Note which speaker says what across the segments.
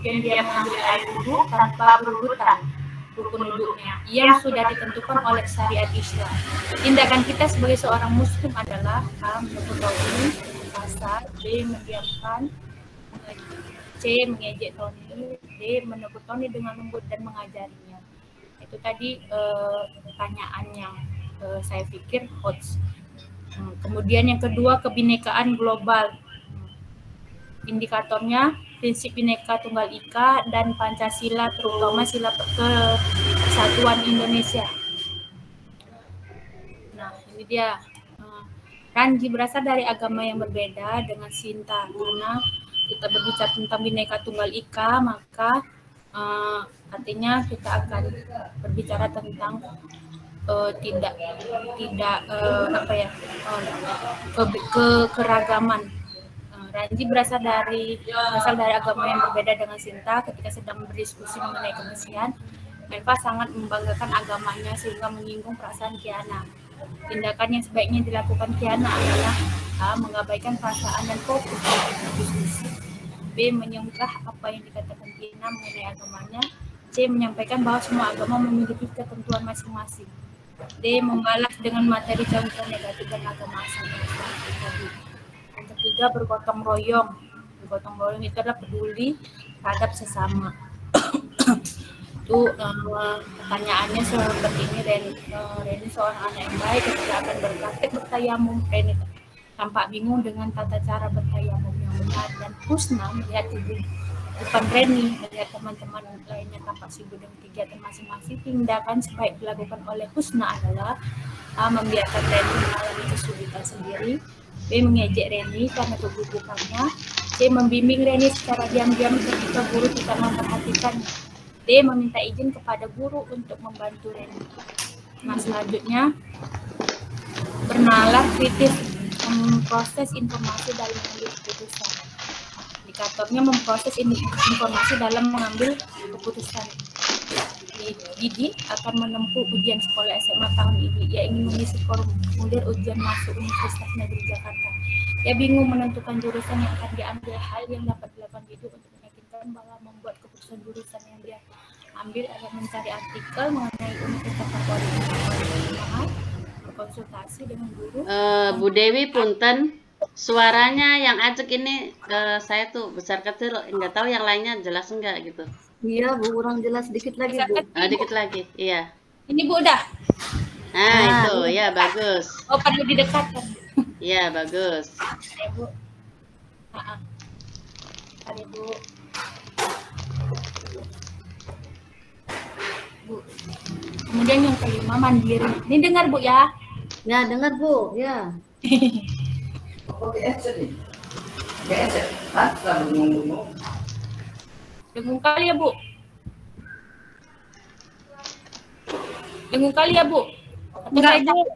Speaker 1: kemudian dia mengambil air wudhu tanpa berurutan rukun wudhunya yang sudah ditentukan oleh syariat Islam. Tindakan kita sebagai seorang muslim adalah A. menegur Tony kasar, B. mendiamkan, C. mengejek Tony, D. menegur Tony dengan lembut dan mengajarinya. Itu tadi pertanyaan yang saya pikir hots. Kemudian yang kedua, kebinekaan global. Indikatornya prinsip Bhinneka Tunggal Ika dan Pancasila, terutama sila kesatuan Indonesia. Nah, ini dia. Ranji berasal dari agama yang berbeda dengan Sinta. Karena kita berbicara tentang Bhinneka Tunggal Ika, maka artinya kita akan berbicara tentang keragaman. Ranji berasal dari agama yang berbeda dengan Sinta. Ketika sedang berdiskusi mengenai kebersihan, Melva sangat membanggakan agamanya sehingga menyinggung perasaan Kiana. Tindakan yang sebaiknya dilakukan Kiana adalah A. mengabaikan perasaan dan fokus pada diskusi, B. menyunggah apa yang dikatakan Kiana mengenai agamanya, C. menyampaikan bahwa semua agama memiliki ketentuan masing-masing, D. membalas dengan materi contoh negatif dan agama asal. Yang ketiga, bergotong royong. Bergotong royong itu adalah peduli terhadap sesama. Itu pertanyaannya seperti ini, Reni seorang anak yang baik ketika akan berpraktek bertayamum. Reni tampak bingung dengan tata cara bertayamum yang benar, dan Husna melihat depan Reni, melihat teman-teman lainnya tampak sibuk dengan kegiatan masing-masing. Tindakan sebaik dilakukan oleh Husna adalah A. membiarkan Reni mengalami kesulitan sendiri, B. mengejek Reni karena kegugupannya, C. membimbing Reni secara diam-diam ketika guru tidak memperhatikan, D. meminta izin kepada guru untuk membantu Reni. Nah, selanjutnya bernalar kritis, memproses informasi dalam mengambil keputusan. Indikatornya memproses informasi dalam mengambil keputusan. Didi akan menempuh ujian sekolah SMA tahun ini. Ia ingin mengisi formulir ujian masuk Universitas Negeri Jakarta. Ia bingung menentukan jurusan yang akan diambil. Hal yang dapat dilakukan Didi untuk meyakinkan bahwa membuat keputusan jurusan yang dia ambil adalah mencari artikel mengenai universitas favorit, berkonsultasi dengan guru.
Speaker 2: Bu Dewi punten, suaranya yang acak ini saya tuh besar kecil, nggak tahu yang lainnya jelas enggak gitu.
Speaker 3: Iya Bu, kurang jelas dikit lagi Bu.
Speaker 2: Dikit lagi, iya.
Speaker 1: Ini Bu udah.
Speaker 2: Nah itu, ya bagus.
Speaker 1: Oh, perlu didekatkan.
Speaker 2: Iya bagus.
Speaker 1: Ya Bu. Ada Bu. Bu. Kemudian yang kelima, mandiri. Ini dengar Bu ya?
Speaker 3: Ya dengar Bu, ya.
Speaker 1: Dengung kali ya Bu. Dengung kali ya Bu.
Speaker 4: Enggak Bu,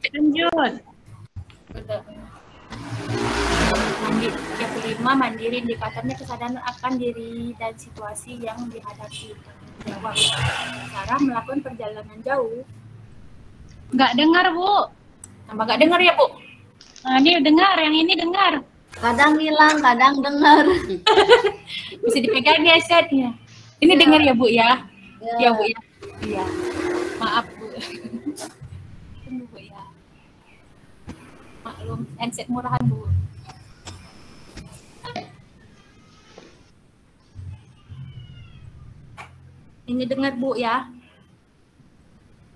Speaker 4: lanjut.
Speaker 1: Yang kelima, mandiri. Indikatornya kesadaran akan diri dan situasi yang dihadapi. Jawab. Sarah melakukan perjalanan jauh.
Speaker 4: Enggak dengar Bu.
Speaker 1: Tambah enggak dengar ya Bu?
Speaker 4: Nah, ini dengar, yang ini dengar.
Speaker 3: Kadang hilang, kadang dengar.
Speaker 1: Bisa dipegang ya headsetnya. Ini ya. Dengar ya Bu ya? Ya Bu ya. Iya. Maaf Bu. Tunggu Bu ya. Maklum, headset murahan Bu. Ini dengar Bu ya?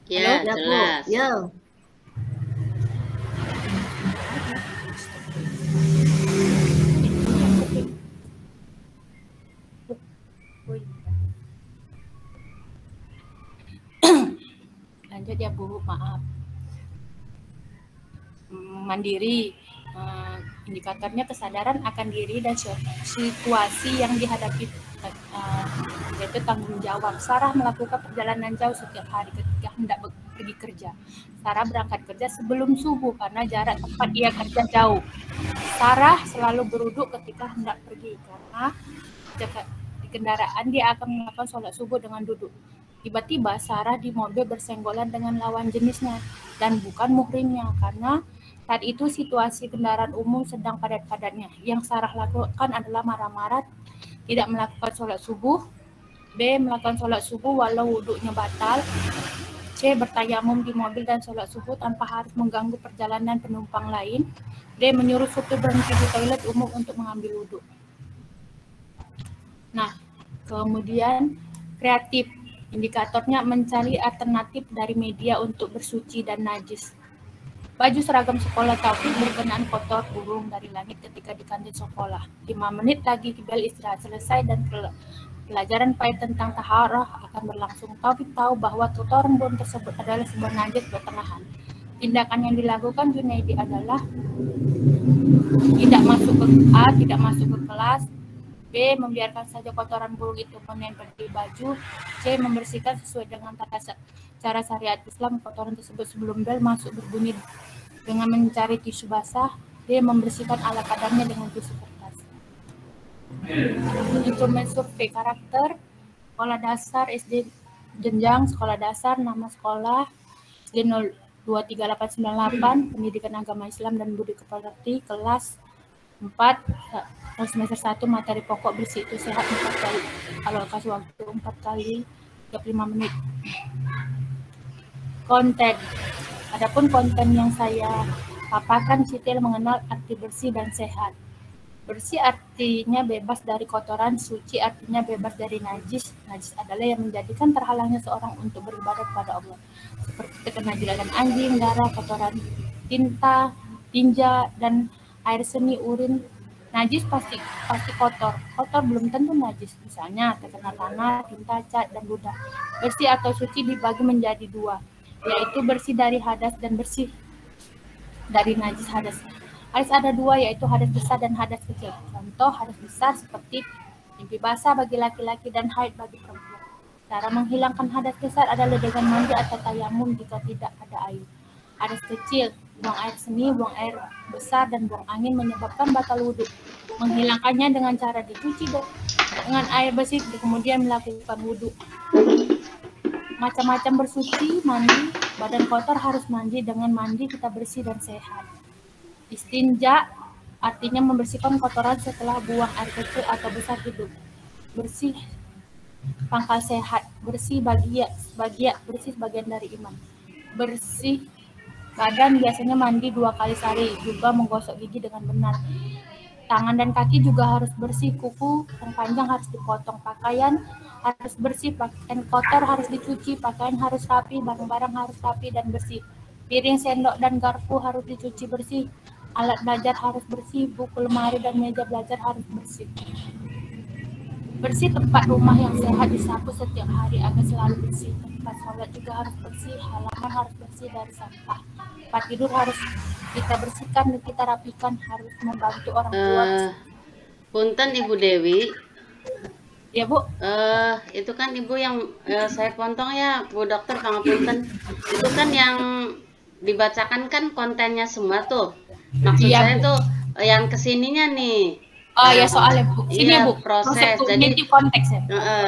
Speaker 2: Ya,
Speaker 3: halo,
Speaker 2: jelas.
Speaker 3: Ya.
Speaker 1: Lanjut ya Bu, maaf. Mandiri, indikatornya kesadaran akan diri dan situasi yang dihadapi, yaitu tanggung jawab. Sarah melakukan perjalanan jauh setiap hari ketika hendak pergi kerja. Sarah berangkat kerja sebelum subuh karena jarak tempat ia kerja jauh. Sarah selalu berwudu ketika hendak pergi karena di kendaraan dia akan melakukan sholat subuh dengan duduk. Tiba-tiba Sarah di mobil bersenggolan dengan lawan jenisnya dan bukan muhrimnya karena saat itu situasi kendaraan umum sedang padat-padatnya. Yang Sarah lakukan adalah marah-marah, tidak melakukan sholat subuh B. Melakukan sholat subuh walau wuduknya batal. C. Bertayamum di mobil dan sholat subuh tanpa harus mengganggu perjalanan penumpang lain. D. Menyuruh supir berhenti di toilet umum untuk mengambil wudhu. Nah, kemudian kreatif. Indikatornya mencari alternatif dari media untuk bersuci dan najis. Baju seragam sekolah Taufik berkenaan kotor burung dari langit ketika di kantin sekolah. 5 menit lagi bel istirahat selesai dan pelajaran pahit tentang taharah akan berlangsung. Taufik tahu bahwa kotoran burung tersebut adalah sebuah najis pertengahan. Tindakan yang dilakukan Junaidi adalah tidak masuk ke kelas. B. Membiarkan saja kotoran burung itu menempel di baju. C. Membersihkan sesuai dengan cara syariat Islam kotoran tersebut sebelum bel masuk berbunyi dengan mencari tisu basah. D. Membersihkan ala kadarnya dengan tisu kertas. Instrumen survei karakter sekolah dasar SD jenjang sekolah dasar, nama sekolah SD 23898, pendidikan agama Islam dan budi pekerti, kelas 4 semester 1, materi pokok bersih itu sehat 4 kali. Kalau kasih waktu 4 kali 35 menit. Konten. Adapun konten yang saya paparkan detail mengenal arti bersih dan sehat. Bersih artinya bebas dari kotoran, suci artinya bebas dari najis. Najis adalah yang menjadikan terhalangnya seorang untuk beribadah kepada Allah. Seperti terkena jilakan anjing, darah, kotoran tinta, tinja, dan air seni, urin. Najis pasti kotor. Kotor belum tentu najis. Misalnya terkena tanah, tinta, cat, dan ludah. Bersih atau suci dibagi menjadi 2, yaitu bersih dari hadas dan bersih dari najis hadas. Hadas ada 2, yaitu hadas besar dan hadas kecil. Contoh hadas besar seperti mimpi basah bagi laki-laki dan haid bagi perempuan. Cara menghilangkan hadas besar adalah dengan mandi atau tayamum jika tidak ada air. Hadas kecil, buang air seni, buang air besar, dan buang angin menyebabkan batal wudhu. Menghilangkannya dengan cara dicuci dengan air bersih, kemudian melakukan wudhu. Macam-macam bersuci, mandi, badan kotor harus mandi, dengan mandi kita bersih dan sehat. Istinja artinya membersihkan kotoran setelah buang air kecil atau besar hidup. Bersih pangkal sehat, bersih bersih sebagian dari iman. Bersih badan biasanya mandi 2 kali sehari, juga menggosok gigi dengan benar. Tangan dan kaki juga harus bersih, kuku yang panjang harus dipotong, pakaian harus bersih, pakaian kotor harus dicuci, pakaian harus rapi, barang-barang harus rapi dan bersih. Piring, sendok, dan garpu harus dicuci bersih. Alat belajar harus bersih, buku, lemari, dan meja belajar harus bersih. Bersih tempat rumah yang sehat disapu setiap hari agar selalu bersih. Tempat sholat juga harus bersih, halaman harus bersih dari sampah. Tempat tidur harus kita bersihkan dan kita rapikan, harus membantu orang tua.
Speaker 2: Punten Ibu Dewi.
Speaker 1: Ya Bu.
Speaker 2: Itu kan Ibu yang saya potong ya Bu Dokter Pangapunten. Itu kan yang dibacakan kan kontennya semua tuh. Maksud saya tuh yang kesininya nih.
Speaker 1: Oh ya soalnya Bu. Sini
Speaker 2: iya,
Speaker 1: Bu.
Speaker 2: proses. Jadi
Speaker 1: konteks ya.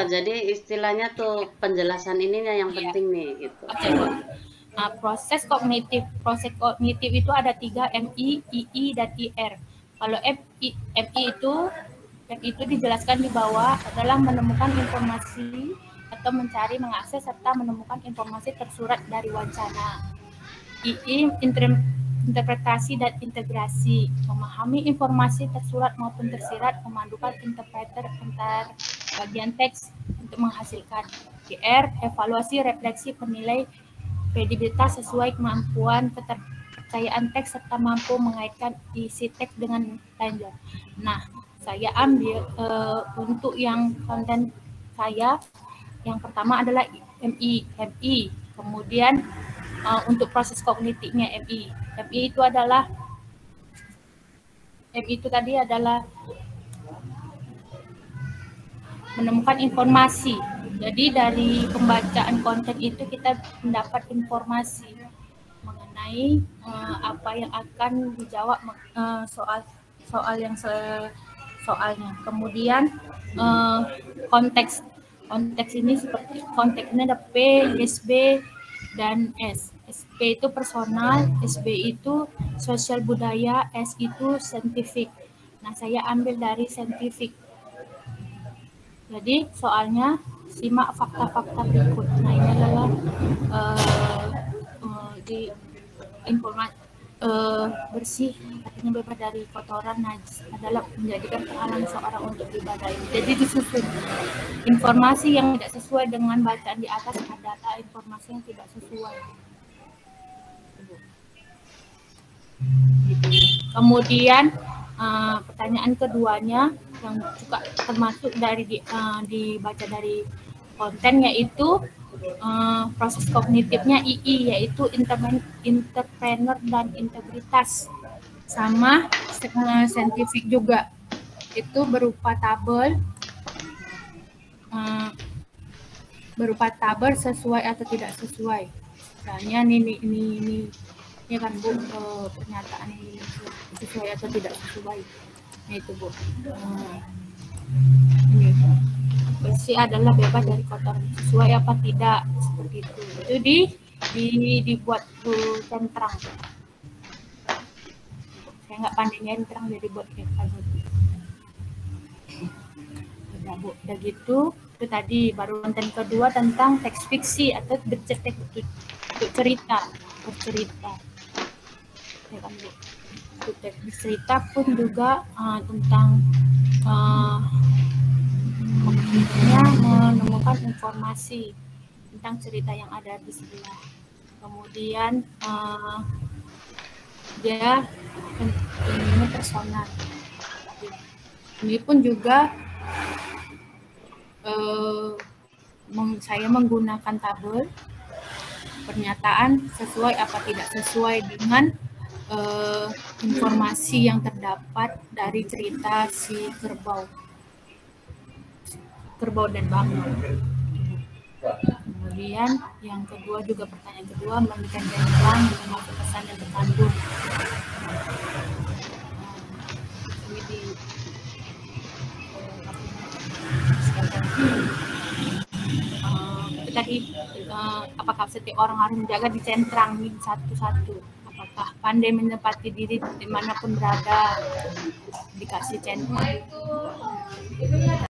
Speaker 2: Jadi istilahnya tuh penjelasan ininya yang penting nih gitu.
Speaker 1: Oke, Bu. Nah, proses kognitif itu ada 3, MI, II, dan IR. Kalau MI itu dijelaskan di bawah adalah menemukan informasi atau mencari, mengakses, serta menemukan informasi tersurat dari wacana. II, interpretasi dan integrasi, memahami informasi tersurat maupun tersirat, memandukan interpreter antar bagian teks untuk menghasilkan. IR, evaluasi, refleksi, penilai kredibilitas sesuai kemampuan, keterpercayaan teks, serta mampu mengaitkan isi teks dengan lanjut. Nah, saya ambil untuk yang konten saya, yang pertama adalah MI. Kemudian untuk proses kognitifnya MI itu tadi adalah menemukan informasi. Jadi dari pembacaan konten itu kita mendapat informasi mengenai apa yang akan dijawab soalnya. Kemudian konteks ini seperti konteksnya ada P, SB, dan S. SP itu personal, SB itu sosial budaya, S itu saintifik. Nah, saya ambil dari saintifik. Jadi soalnya simak fakta-fakta berikut. Nah, ini adalah di informasi bersih, artinya bebas dari kotoran najis adalah menjadikan penghalang seorang untuk ibadah ini. Jadi disusun informasi yang tidak sesuai dengan bacaan di atas adalah informasi yang tidak sesuai. Kemudian pertanyaan keduanya yang juga termasuk dari dibaca dari konten, yaitu proses kognitifnya II, yaitu entrepreneur dan integritas, sama saintifik juga, itu berupa tabel sesuai atau tidak sesuai. Misalnya ini kan Bu, pernyataan ini sesuai atau tidak sesuai. Nah, itu Bu. Ini bersih adalah bebas dari kotoran, sesuai apa tidak, seperti itu. Itu dibuat centrang. Saya nggak pandai centrang, jadi buat kayak gitu. Udah gitu, itu tadi baru konten kedua tentang teks fiksi atau bercerita, bercerita. Ya kan Bu. Untuk teks bercerita pun juga tentang menemukan informasi tentang cerita yang ada di sebelah. Kemudian dia ini personal. Ini pun juga saya menggunakan tabel pernyataan sesuai apa tidak sesuai dengan informasi yang terdapat dari cerita si kerbau dan bangau. Kemudian yang kedua juga, pertanyaan kedua, memberikan jawaban dengan masuk pesan yang terkandung. Ini di itu tadi, apakah setiap orang harus menjaga dicentrang satu-satu, apakah pandai menempati diri dimanapun berada, dikasih centang.